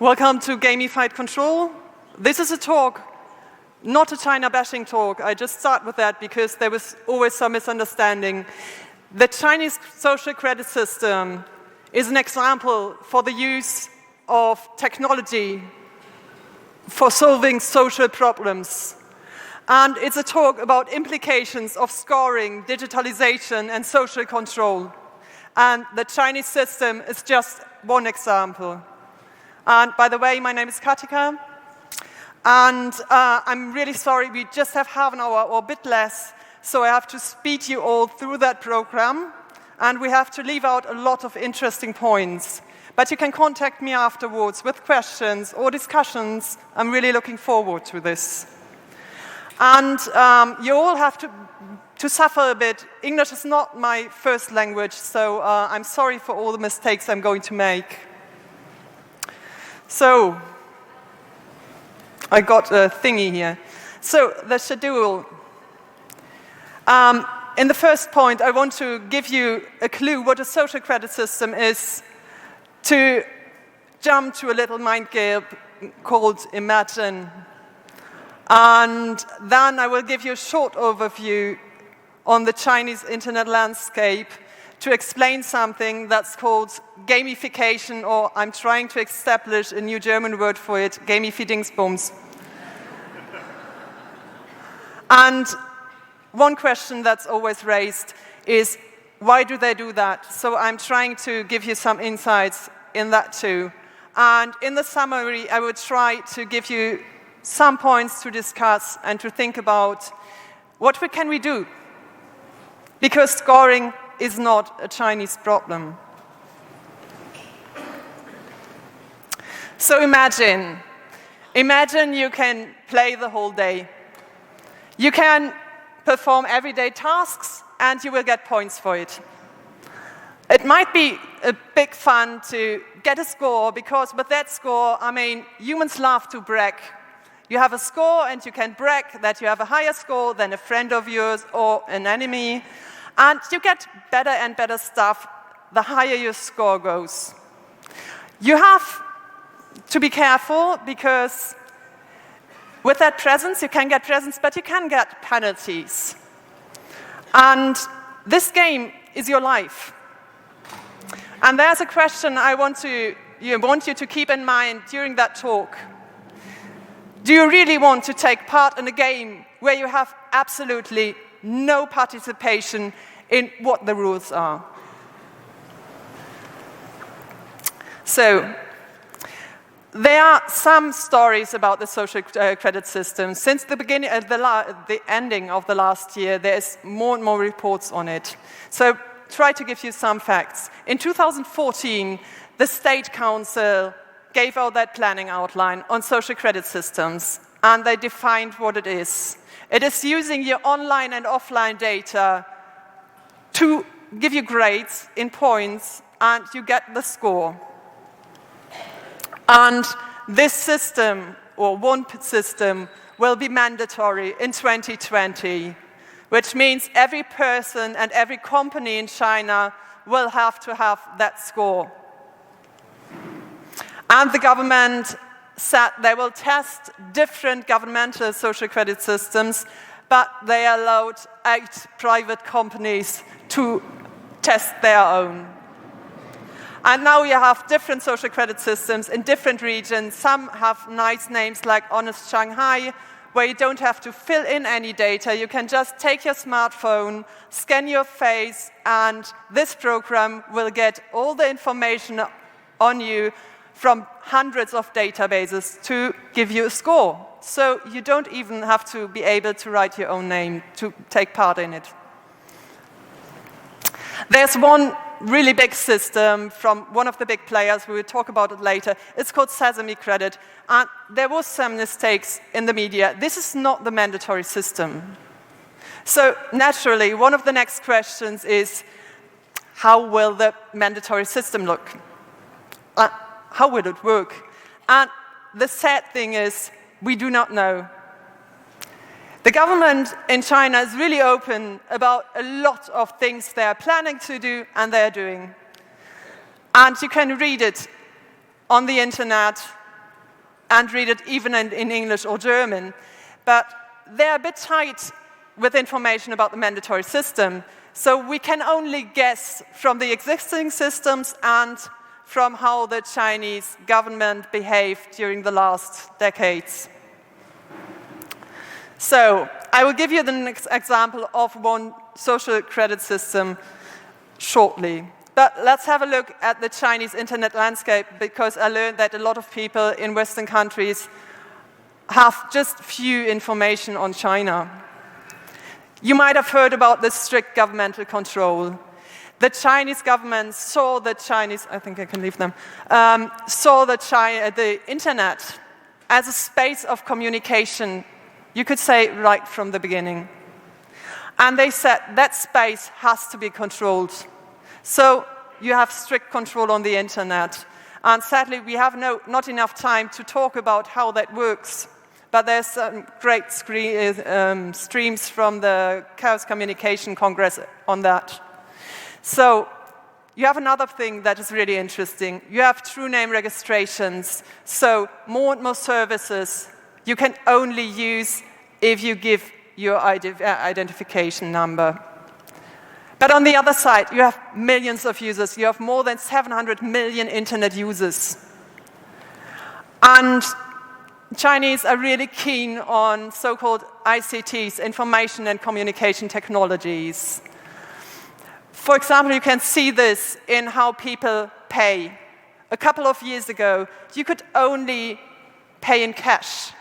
Welcome to Gamified Control. This is a talk, not a China bashing talk. I just start with that because there was always some misunderstanding. The Chinese social credit system is an example for the use of technology for solving social problems. And it's a talk about implications of scoring, digitalization, and social control. And the Chinese system is just one example. And by the way, my name is Katika. And I'm really sorry, we just have half an hour or a bit less, so I have to speed you all through that program. And we have to leave out a lot of interesting points. But you can contact me afterwards with questions or discussions. I'm really looking forward to this. And you all have to suffer a bit. English is not my first language, so I'm sorry for all the mistakes I'm going to make. So, I got a thingy here. So, the schedule. In the first point, I want to give you a clue what a social credit system is, to jump to a little mind game called Imagine. And then I will give you a short overview on the Chinese internet landscape to explain something that's called gamification, or I'm trying to establish a new German word for it, Gamifidingsbums. And one question that's always raised is, why do they do that? So I'm trying to give you some insights in that too. And in the summary, I will try to give you some points to discuss and to think about what can we do? Because scoring is not a Chinese problem. So imagine you can play the whole day. You can perform everyday tasks and you will get points for it. It might be a big fun to get a score because with that score, humans love to brag. You have a score and you can brag that you have a higher score than a friend of yours or an enemy. And you get better and better stuff the higher your score goes. You have to be careful because with that presents, you can get presents, but you can get penalties. And this game is your life. And there's a question I want you to keep in mind during that talk. Do you really want to take part in a game where you have absolutely no participation in what the rules are? So, there are some stories about the social credit system. Since the beginning, the ending of the last year, there's more and more reports on it. So, try to give you some facts. In 2014, the State Council gave out that planning outline on social credit systems, and they defined what it is. It is using your online and offline data to give you grades in points, and you get the score. And this system, or one system, will be mandatory in 2020, which means every person and every company in China will have to have that score. And the government said they will test different governmental social credit systems, but they allowed 8 private companies to test their own. And now you have different social credit systems in different regions. Some have nice names like Honest Shanghai, where you don't have to fill in any data. You can just take your smartphone, scan your face, and this program will get all the information on you from hundreds of databases to give you a score. So you don't even have to be able to write your own name to take part in it. There's one really big system from one of the big players, we will talk about it later. It's called Sesame Credit, and there was some mistakes in the media. This is not the mandatory system. So naturally, one of the next questions is, how will the mandatory system look? How will it work? And the sad thing is, we do not know. The government in China is really open about a lot of things they are planning to do and they are doing. And you can read it on the internet and read it even in English or German. But they're a bit tight with information about the mandatory system. So we can only guess from the existing systems and from how the Chinese government behaved during the last decades. So I will give you the next example of one social credit system shortly. But let's have a look at the Chinese internet landscape, because I learned that a lot of people in Western countries have just few information on China. You might have heard about the strict governmental control. The Chinese government saw the Chinese, I think I can leave them, saw the internet as a space of communication, you could say right from the beginning. And they said that space has to be controlled. So you have strict control on the internet. And sadly, we have not enough time to talk about how that works. But there's some great streams from the Chaos Communication Congress on that. So you have another thing that is really interesting. You have true name registrations. So more and more services you can only use if you give your identification number. But on the other side, you have millions of users. You have more than 700 million internet users. And Chinese are really keen on so-called ICTs, information and communication technologies. For example, you can see this in how people pay. A couple of years ago, you could only pay in cash,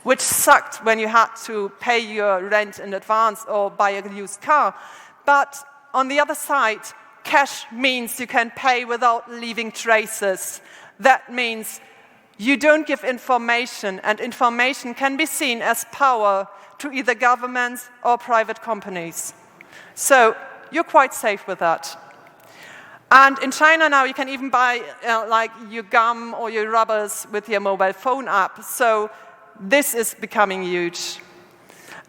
which sucked when you had to pay your rent in advance or buy a used car. But on the other side, cash means you can pay without leaving traces. That means you don't give information, and information can be seen as power to either governments or private companies. So you're quite safe with that. And in China now, you can even buy like your gum or your rubbers with your mobile phone app. So this is becoming huge.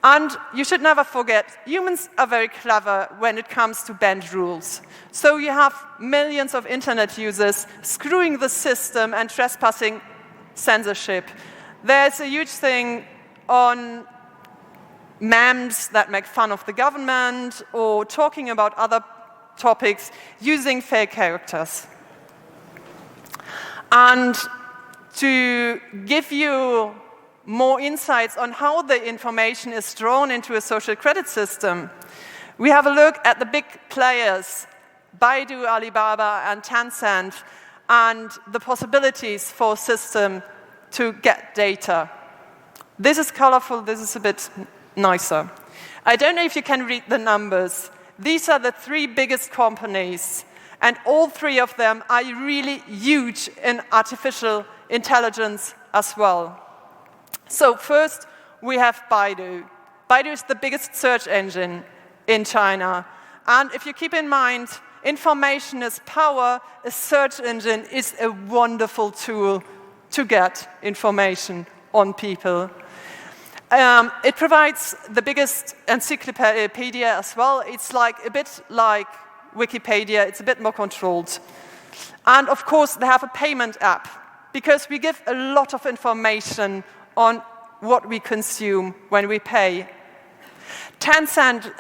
And you should never forget, humans are very clever when it comes to bend rules. So you have millions of internet users screwing the system and trespassing censorship. There's a huge thing on memes that make fun of the government or talking about other topics using fake characters. And to give you more insights on how the information is drawn into a social credit system, we have a look at the big players, Baidu, Alibaba, and Tencent, and the possibilities for a system to get data. This is colorful, this is a bit nicer. I don't know if you can read the numbers. These are the 3 biggest companies, and all 3 of them are really huge in artificial intelligence as well. So first, we have Baidu. Baidu is the biggest search engine in China. And if you keep in mind, information is power, a search engine is a wonderful tool to get information on people. It provides the biggest encyclopedia as well. It's like a bit like Wikipedia, it's a bit more controlled. And of course, they have a payment app, because we give a lot of information on what we consume when we pay. Tencent,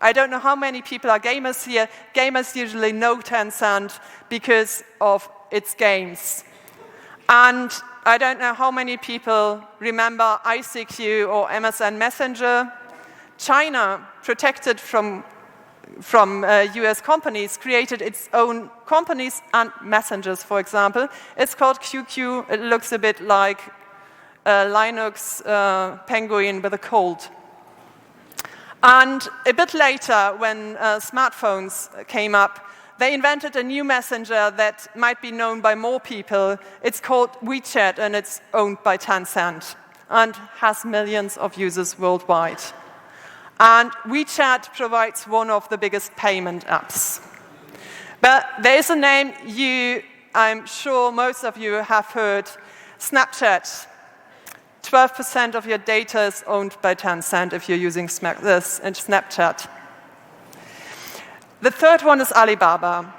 I don't know how many people are gamers here. Gamers usually know Tencent because of its games. And I don't know how many people remember ICQ or MSN Messenger. China, protected from US companies, created its own companies and messengers, for example. It's called QQ. It looks a bit like a Linux penguin with a cold. And a bit later, when smartphones came up, they invented a new messenger that might be known by more people. It's called WeChat, and it's owned by Tencent and has millions of users worldwide. And WeChat provides one of the biggest payment apps. But there is a name I'm sure most of you have heard, Snapchat. 12% of your data is owned by Tencent if you're using Snapchat. The third one is Alibaba.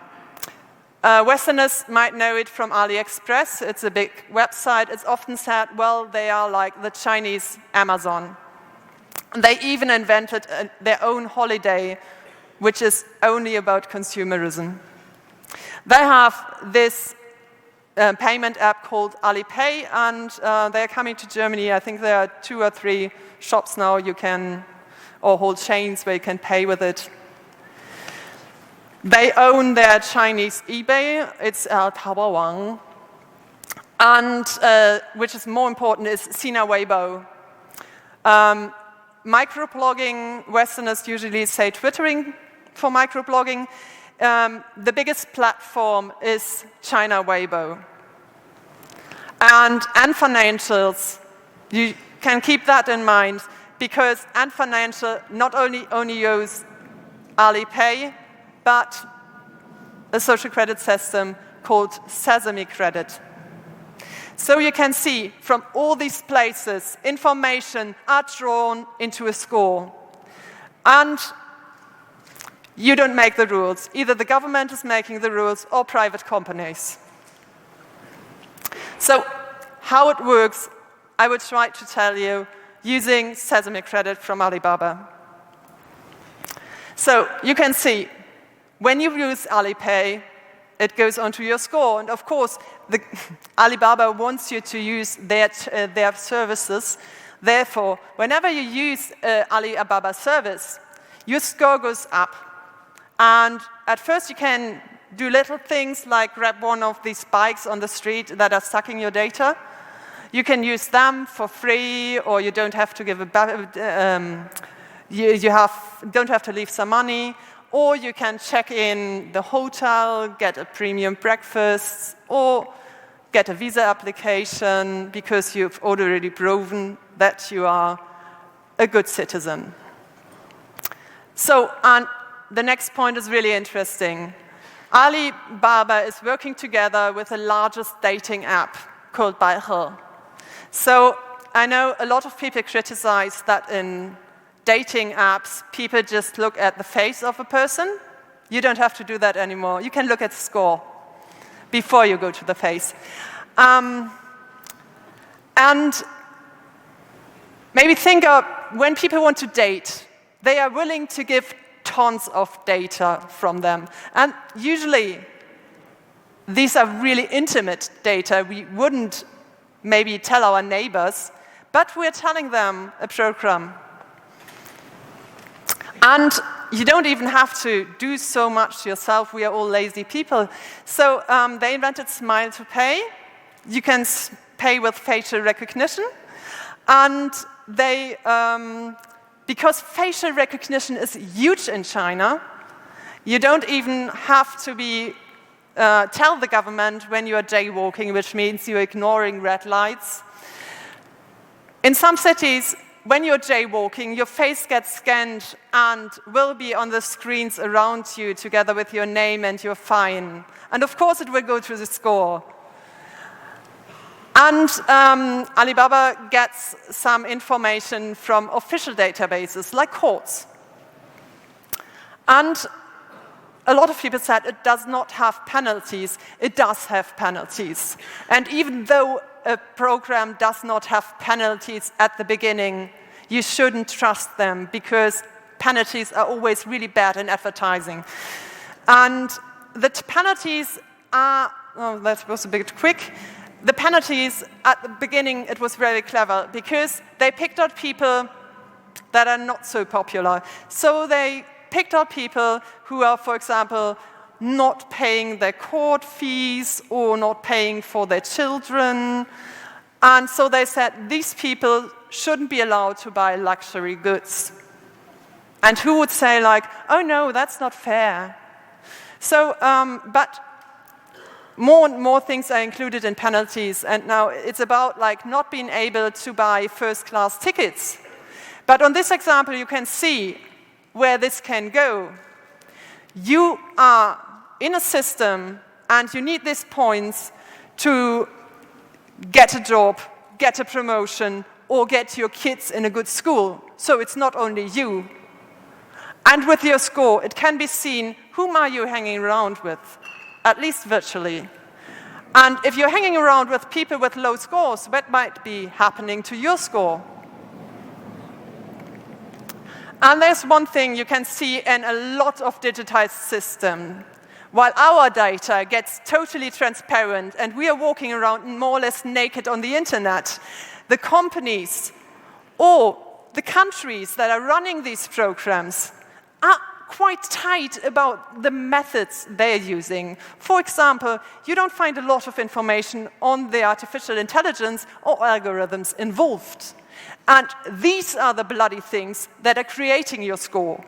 Westerners might know it from AliExpress. It's a big website. It's often said, well, they are like the Chinese Amazon. They even invented their own holiday, which is only about consumerism. They have this payment app called Alipay, and they're coming to Germany. I think there are 2 or 3 shops now or whole chains where you can pay with it. They own their Chinese eBay. It's Taobao Wang. And which is more important is Sina Weibo. Microblogging, Westerners usually say Twittering for microblogging. The biggest platform is China Weibo. And financials, you can keep that in mind, because Ant Financial not only use Alipay, but a social credit system called Sesame Credit. So you can see from all these places, information are drawn into a score. And you don't make the rules. Either the government is making the rules or private companies. So how it works, I will try to tell you using Sesame Credit from Alibaba. So you can see, when you use Alipay, it goes onto your score. And of course, Alibaba wants you to use their services. Therefore, whenever you use Alibaba service, your score goes up. And at first, you can do little things like grab one of these bikes on the street that are sucking your data. You can use them for free, or you don't have to give don't have to leave some money. Or you can check in the hotel, get a premium breakfast, or get a visa application because you've already proven that you are a good citizen. So, and the next point is really interesting. Alibaba is working together with the largest dating app called Baihe. So I know a lot of people criticize that in dating apps, people just look at the face of a person. You don't have to do that anymore. You can look at the score before you go to the face. And maybe think of when people want to date, they are willing to give tons of data from them. And usually, these are really intimate data. We wouldn't maybe tell our neighbors, but we're telling them a program. And you don't even have to do so much yourself. We are all lazy people. So they invented Smile to Pay. You can pay with facial recognition. And they, because facial recognition is huge in China, you don't even have to tell the government when you are jaywalking, which means you're ignoring red lights. In some cities, when you're jaywalking, your face gets scanned and will be on the screens around you together with your name and your fine. And of course, it will go to the score. And Alibaba gets some information from official databases like courts. And a lot of people said it does not have penalties. It does have penalties. And even though a program does not have penalties at the beginning, you shouldn't trust them because penalties are always really bad in advertising. And the penalties are, oh, that was a bit quick. The penalties at the beginning, it was very clever because they picked out people that are not so popular. So they picked out people who are, for example, not paying their court fees or not paying for their children. And so they said these people shouldn't be allowed to buy luxury goods. And who would say like, oh no, that's not fair. So, but more and more things are included in penalties, and now it's about like not being able to buy first-class tickets. But on this example, you can see where this can go. You are in a system, and you need these points to get a job, get a promotion, or get your kids in a good school. So it's not only you. And with your score, it can be seen, whom are you hanging around with? at least virtually. And if you're hanging around with people with low scores, that might be happening to your score. And there's one thing you can see in a lot of digitized systems. While our data gets totally transparent and we are walking around more or less naked on the internet, the companies or the countries that are running these programs are quite tight about the methods they're using. For example, you don't find a lot of information on the artificial intelligence or algorithms involved. And these are the bloody things that are creating your score.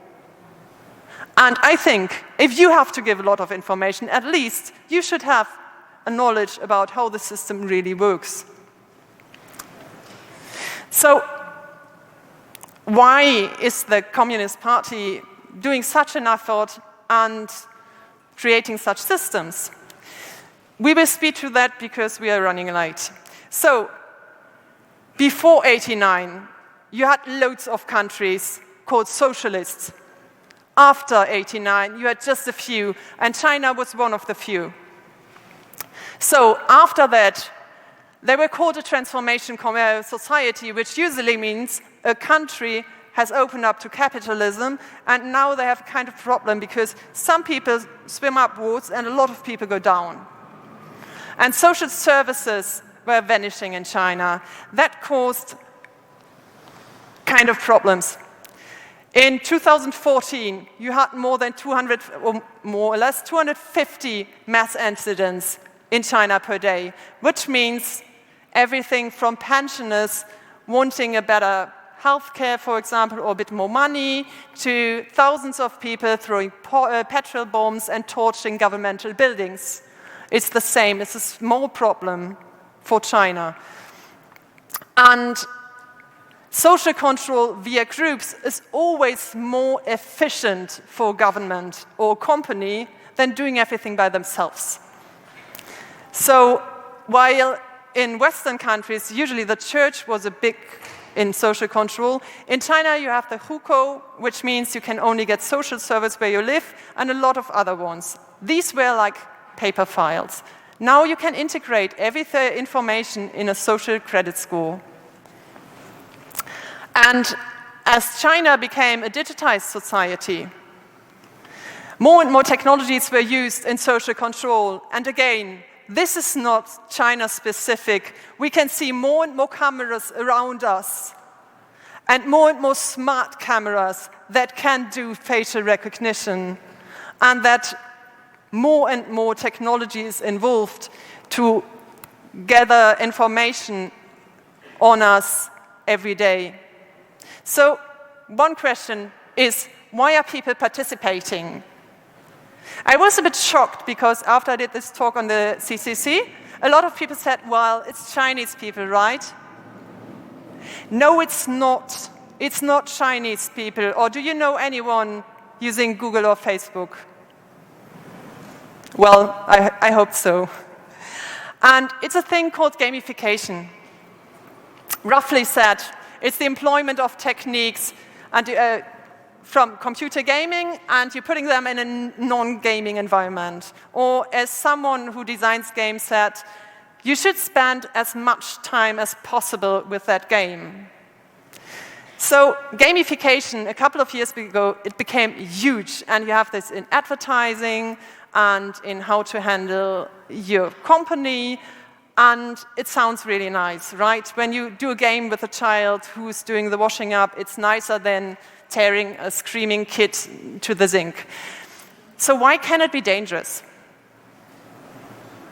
And I think if you have to give a lot of information, at least you should have a knowledge about how the system really works. So why is the Communist Party doing such an effort and creating such systems? We will speak to that because we are running late. So before '89, you had loads of countries called socialists. After '89, you had just a few, and China was one of the few. So after that, they were called a transformation society, which usually means a country has opened up to capitalism, and now they have a kind of problem because some people swim upwards and a lot of people go down. And social services were vanishing in China. That caused kind of problems. In 2014, you had more than 200, or more or less 250 mass incidents in China per day, which means everything from pensioners wanting a better healthcare, for example, or a bit more money, to thousands of people throwing petrol bombs and torching governmental buildings. It's the same. It's a small problem for China. And social control via groups is always more efficient for government or company than doing everything by themselves. So while in Western countries, usually the church was a big in social control, in China you have the hukou, which means you can only get social service where you live, and a lot of other ones. These were like paper files. Now you can integrate every information in a social credit score. And as China became a digitized society, more and more technologies were used in social control. And again, this is not China-specific. We can see more and more cameras around us and more smart cameras that can do facial recognition, and that more and more technology is involved to gather information on us every day. So one question is, why are people participating? I was a bit shocked because after I did this talk on the CCC, a lot of people said, well, it's Chinese people, right? No, it's not. It's not Chinese people. Or do you know anyone using Google or Facebook? Well, I hope so. And it's a thing called gamification. Roughly said, it's the employment of techniques and from computer gaming, and you're putting them in a non-gaming environment. Or as someone who designs games said, you should spend as much time as possible with that game. So gamification, a couple of years ago, it became huge, and you have this in advertising and in how to handle your company, and it sounds really nice, right? When you do a game with a child who's doing the washing up, it's nicer than tearing a screaming kid to the zinc. So why can it be dangerous?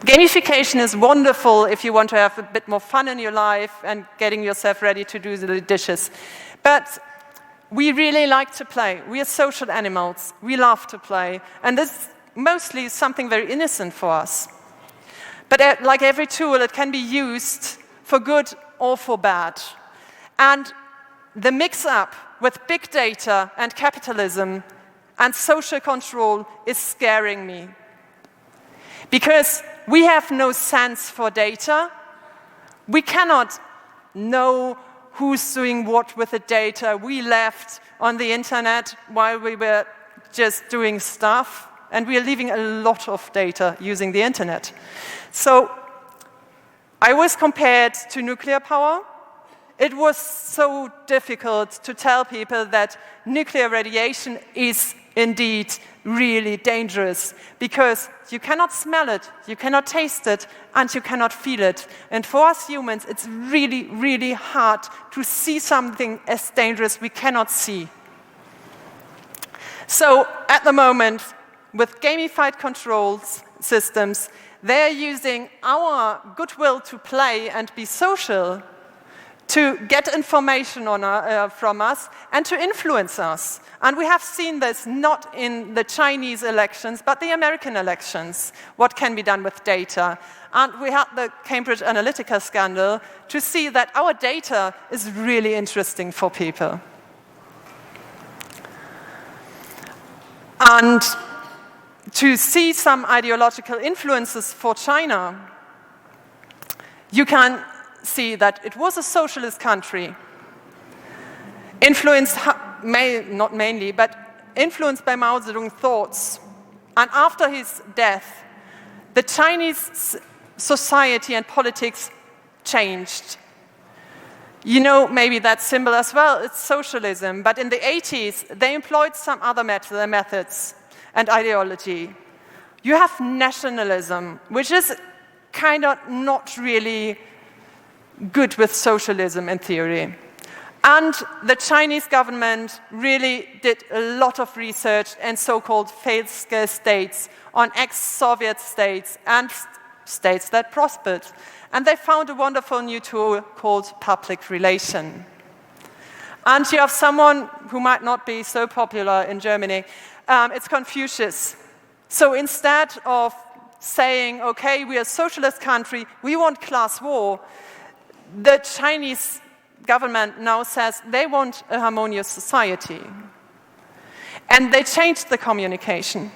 Gamification is wonderful if you want to have a bit more fun in your life and getting yourself ready to do the dishes. But we really like to play. We are social animals. We love to play. And this is mostly something very innocent for us. But like every tool, it can be used for good or for bad. And the mix-up with big data and capitalism and social control is scaring me. Because we have no sense for data. We cannot know who's doing what with the data we left on the internet while we were just doing stuff. and we are leaving a lot of data using the internet. So I was compared to nuclear power. It was so difficult to tell people that nuclear radiation is indeed really dangerous, because you cannot smell it, you cannot taste it, and you cannot feel it. And for us humans, it's really, really hard to see something as dangerous we cannot see. So at the moment, with gamified control systems, they're using our goodwill to play and be social to get information from us and to influence us. And we have seen this not in the Chinese elections, but the American elections, what can be done with data. And we had the Cambridge Analytica scandal to see that our data is really interesting for people. And to see some ideological influences for China, you can see that it was a socialist country, influenced, not mainly, but influenced by Mao Zedong's thoughts. And after his death, the Chinese society and politics changed. You know maybe that symbol as well, it's socialism. But in the 80s, they employed some other methods and ideology. You have nationalism, which is kind of not really good with socialism in theory. And the Chinese government really did a lot of research in so-called failed-scale states, on ex-Soviet states and states that prospered. And they found a wonderful new tool called public relation. And you have someone who might not be so popular in Germany. It's Confucius. So instead of saying, okay, we are a socialist country, we want class war, the Chinese government now says they want a harmonious society. And they changed the communication.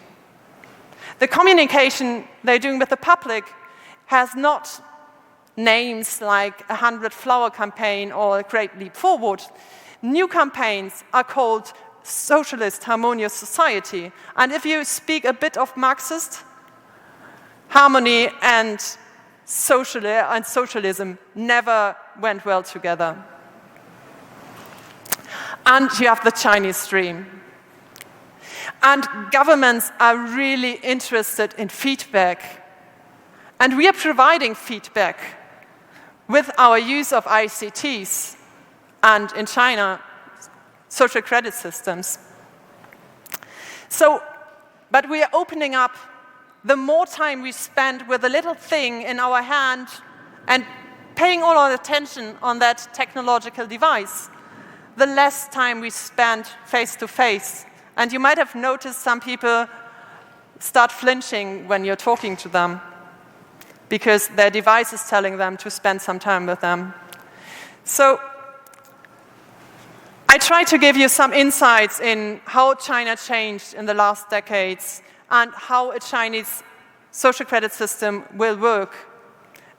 The communication they're doing with the public has not names like 100 Flower Campaign or a Great Leap Forward. New campaigns are called Socialist Harmonious Society. And if you speak a bit of Marxist, harmony and socialism never went well together. And you have the Chinese dream. And governments are really interested in feedback. And we are providing feedback with our use of ICTs and, in China, social credit systems. But we are opening up. The more time we spend with a little thing in our hand and paying all our attention on that technological device, the less time we spend face-to-face. And you might have noticed some people start flinching when you're talking to them because their device is telling them to spend some time with them. So I try to give you some insights in how China changed in the last decades and how a Chinese social credit system will work.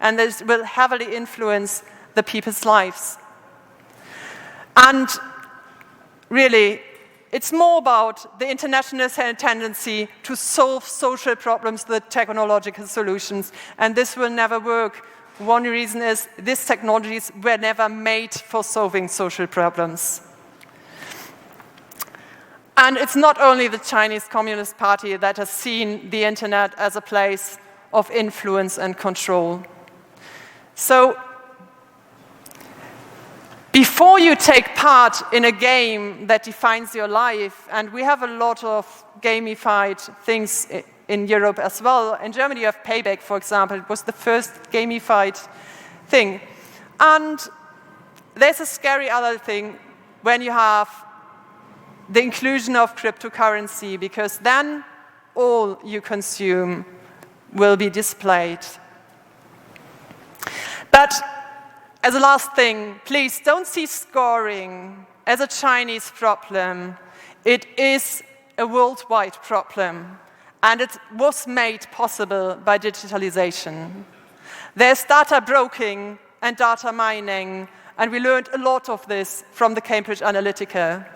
And this will heavily influence the people's lives. And really, it's more about the international tendency to solve social problems with technological solutions. And this will never work. One reason is these technologies were never made for solving social problems. And it's not only the Chinese Communist Party that has seen the internet as a place of influence and control. So, before you take part in a game that defines your life, and we have a lot of gamified things in Europe as well. In Germany you have Payback, for example. It was the first gamified thing. And there's a scary other thing when you have the inclusion of cryptocurrency, because then all you consume will be displayed. But as a last thing, please don't see scoring as a Chinese problem. It is a worldwide problem, and it was made possible by digitalization. There's data broking and data mining, and we learned a lot of this from the Cambridge Analytica.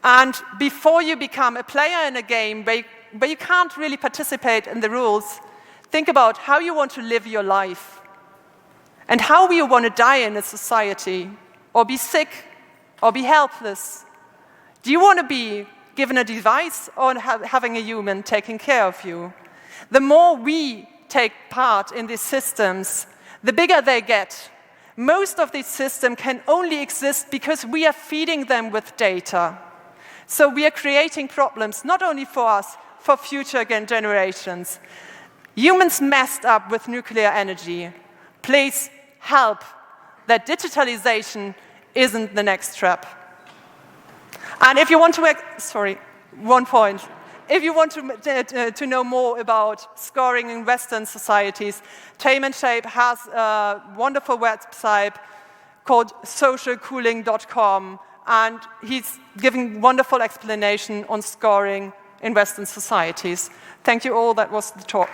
And before you become a player in a game where you can't really participate in the rules, think about how you want to live your life and how you want to die in a society, or be sick, or be helpless. Do you want to be given a device or having a human taking care of you? The more we take part in these systems, the bigger they get. Most of these systems can only exist because we are feeding them with data. So we are creating problems, not only for us, for future generations. Humans messed up with nuclear energy. Please help that digitalization isn't the next trap. And if you want to, one point. If you want to know more about scoring in Western societies, Tame and Shape has a wonderful website called socialcooling.com, and he's giving wonderful explanation on scoring in Western societies. Thank you all. That was the talk.